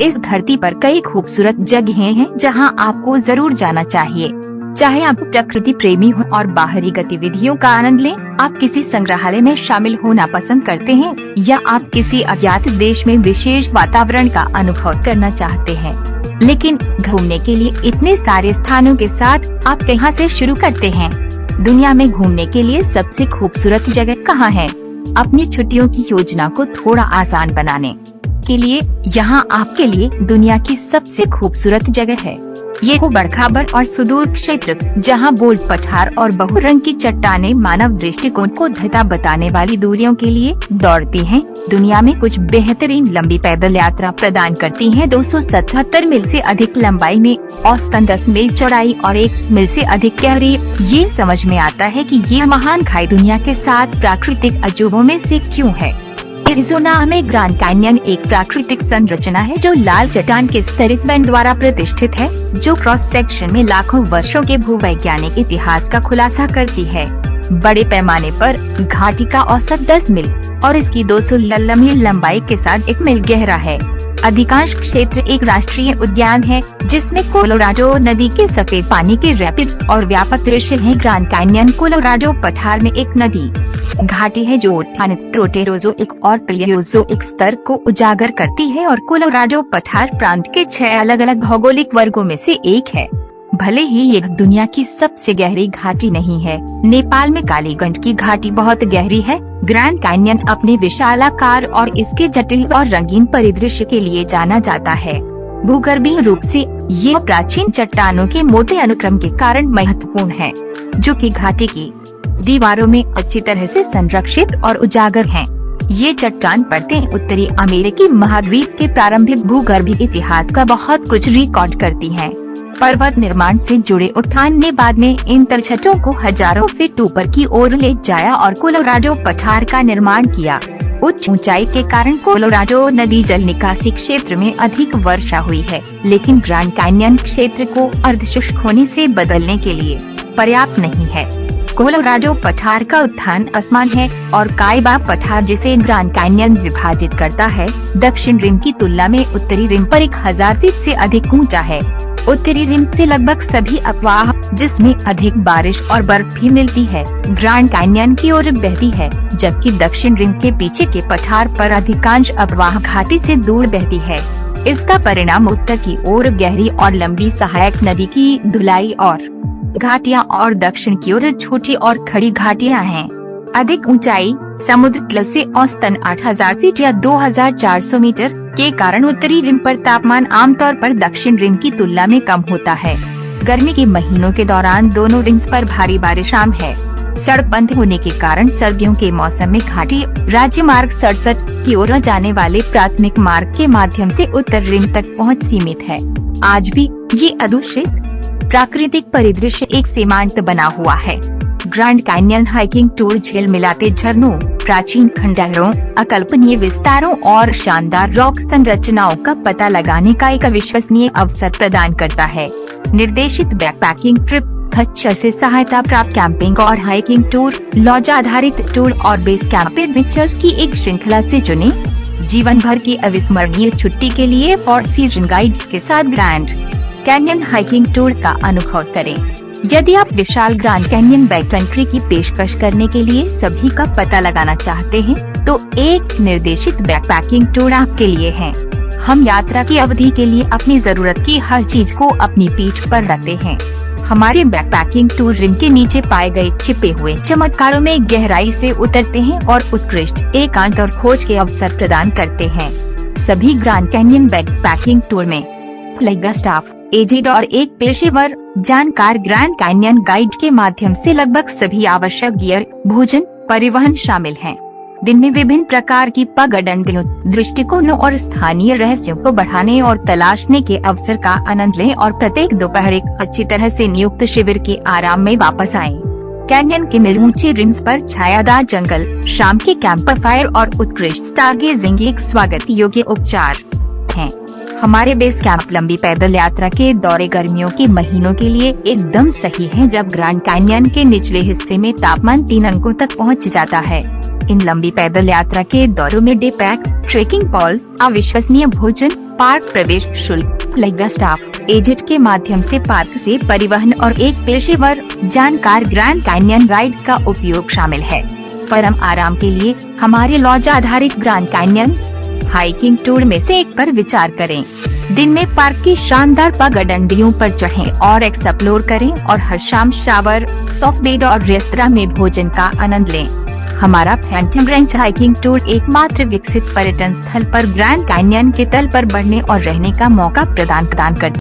इस धरती पर कई खूबसूरत जगहें हैं जहां आपको जरूर जाना चाहिए। चाहे आप प्रकृति प्रेमी हो और बाहरी गतिविधियों का आनंद लें, आप किसी संग्रहालय में शामिल होना पसंद करते हैं या आप किसी अज्ञात देश में विशेष वातावरण का अनुभव करना चाहते हैं, लेकिन घूमने के लिए इतने सारे स्थानों के साथ आप कहां से शुरू करते हैं? दुनिया में घूमने के लिए सबसे खूबसूरत जगह कहाँ है? अपनी छुट्टियों की योजना को थोड़ा आसान बनाने के लिए यहाँ आपके लिए दुनिया की सबसे खूबसूरत जगह है। ये उबड़ खाबड़ और सुदूर क्षेत्र जहाँ बोल्ड पठार और बहुरंग की चट्टानें मानव दृष्टिकोण को धता बताने वाली दूरियों के लिए दौड़ती हैं, दुनिया में कुछ बेहतरीन लंबी पैदल यात्रा प्रदान करती हैं। 277 मील से अधिक लंबाई में औसतन 10 मील चौड़ाई और 1 मील से अधिक गहरी, ये समझ में आता है कि ये महान खाई दुनिया के 7 प्राकृतिक अजूबों में से क्यों है। एरिज़ोना में ग्रैंड कैन्यन एक प्राकृतिक संरचना है जो लाल चट्टान के स्तरित बैंड द्वारा प्रतिष्ठित है, जो क्रॉस सेक्शन में लाखों वर्षों के भूवैज्ञानिक इतिहास का खुलासा करती है। बड़े पैमाने पर घाटी का औसत 10 मील और इसकी 200 मील लंबाई के साथ 1 मील गहरा है। अधिकांश क्षेत्र एक राष्ट्रीय उद्यान है जिसमें कोलोराडो नदी के सफेद पानी के रैपिड्स और व्यापक दृश्य है। ग्रैंड कैन्यन कोलोराडो पठार में एक नदी घाटी है जो प्रोटेरोजोइक और प्लेयोजोइक स्तर को उजागर करती है और कोलोराडो पठार प्रांत के 6 अलग अलग भौगोलिक वर्गों में से एक है। भले ही ये दुनिया की सबसे गहरी घाटी नहीं है, नेपाल में कालीगंज की घाटी बहुत गहरी है। ग्रैंड कैन्यन अपने विशालाकार और इसके जटिल और रंगीन परिदृश्य के लिए जाना जाता है। भूगर्भीय रूप से ये प्राचीन चट्टानों के मोटे अनुक्रम के कारण महत्वपूर्ण है, जो कि घाटी की दीवारों में अच्छी तरह से संरक्षित और उजागर हैं। ये चट्टान परतें उत्तरी अमेरिकी महाद्वीप के प्रारंभिक भूगर्भीय इतिहास का बहुत कुछ रिकॉर्ड करती हैं। पर्वत निर्माण से जुड़े उत्थान ने बाद में इन तलछटों को हजारों फीट ऊपर की ओर ले जाया और कोलोराडो पठार का निर्माण किया। उच्च ऊंचाई के कारण कोलोराडो नदी जल निकासी क्षेत्र में अधिक वर्षा हुई है, लेकिन ग्रैंड कैन्यन क्षेत्र को अर्धशुष्क होने से बदलने के लिए पर्याप्त नहीं है। कोलोराडो पठार का उत्थान असमान है और काइबा पठार, जिसे ग्रैंड कैन्यन विभाजित करता है, दक्षिण रिम की तुलना में उत्तरी रिम पर 1000 फीट से अधिक ऊंचा है। उत्तरी रिम से लगभग सभी अपवाह, जिसमें अधिक बारिश और बर्फ भी मिलती है, ग्रैंड कैन्यन की ओर बहती है, जबकि दक्षिण रिम के पीछे के पठार पर अधिकांश अपवाह घाटी से दूर बहती है। इसका परिणाम उत्तर की ओर गहरी और लंबी सहायक नदी की धुलाई और घाटियां और दक्षिण की ओर छोटी और खड़ी घाटियां हैं। अधिक ऊंचाई, समुद्र तल से औसतन 8000 फीट या 2400 मीटर के कारण उत्तरी रिम पर तापमान आमतौर पर दक्षिण रिम की तुलना में कम होता है। गर्मी के महीनों के दौरान दोनों रिम्स पर भारी बारिश आम है। सड़क बंद होने के कारण सर्दियों के मौसम में घाटी राज्य मार्ग 67 की ओर जाने वाले प्राथमिक मार्ग के माध्यम से उत्तर रिम तक पहुँच सीमित है। आज भी ये अदूषित प्राकृतिक परिदृश्य एक सीमांत बना हुआ है। ग्रैंड कैन्यन हाइकिंग टूर झिलमिलाते झरनों, प्राचीन खंडहरों, अकल्पनीय विस्तारों और शानदार रॉक संरचनाओं का पता लगाने का एक अविश्वसनीय अवसर प्रदान करता है। निर्देशित बैकपैकिंग ट्रिप, खच्चर से सहायता प्राप्त कैंपिंग और हाइकिंग टूर, लॉज आधारित टूर और बेस कैंप एडवेंचर्स की एक श्रृंखला से चुने। जीवन भर की अविस्मरणीय छुट्टी के लिए 4 सीजन गाइड्स के साथ ग्रैंड कैन्यन हाइकिंग टूर का अनुभव करें। यदि आप विशाल ग्रैंड कैन्यन बैककंट्री की पेशकश करने के लिए सभी का पता लगाना चाहते हैं, तो एक निर्देशित बैकपैकिंग टूर आपके लिए है। हम यात्रा की अवधि के लिए अपनी जरूरत की हर चीज को अपनी पीठ पर रखते हैं। हमारे बैकपैकिंग टूर रिम के नीचे पाए गए छिपे हुए चमत्कारों में गहराई से उतरते हैं और उत्कृष्ट एकांत और खोज के अवसर प्रदान करते हैं। सभी ग्रैंड कैन्यन बैकपैकिंग टूर में फ्लाइंग स्टाफ, एजेंट और एक पेशेवर जानकार ग्रैंड कैन्यन गाइड के माध्यम से लगभग सभी आवश्यक गियर, भोजन, परिवहन शामिल हैं। दिन में विभिन्न प्रकार की पगडंडियों, दृष्टिकोणों और स्थानीय रहस्यों को बढ़ाने और तलाशने के अवसर का आनंद लें और प्रत्येक दोपहर एक अच्छी तरह से नियुक्त शिविर के आराम में वापस आएं। कैन्यन के मिल ऊंचे रिम्स पर छायादार जंगल, शाम के कैंप फायर और उत्कृष्ट स्टारगेजिंग एक स्वागत योग्य उपचार हैं। हमारे बेस कैंप लंबी पैदल यात्रा के दौरे गर्मियों के महीनों के लिए एकदम सही है, जब ग्रैंड कैन्यन के निचले हिस्से में तापमान 3 अंकों तक पहुंच जाता है। इन लंबी पैदल यात्रा के दौरों में डे पैक, ट्रेकिंग पॉल, अविश्वसनीय भोजन, पार्क प्रवेश शुल्क, लगा स्टाफ एजेंट के माध्यम से पार्क से परिवहन और एक पेशेवर जानकार ग्रैंड कैन्यन गाइड का उपयोग शामिल है। परम आराम के लिए हमारे लॉज आधारित ग्रैंड कैन्यन हाइकिंग टूर में से एक पर विचार करें। दिन में पार्क की शानदार पगडंडियों पर चढ़ें और एक्सप्लोर करें और हर शाम शावर, सॉफ्ट बेड और रेस्तरां में भोजन का आनंद लें। हमारा फैंटम रैंच हाइकिंग टूर एकमात्र विकसित पर्यटन स्थल पर ग्रैंड कैन्यन के तल पर बढ़ने और रहने का मौका प्रदान करता है।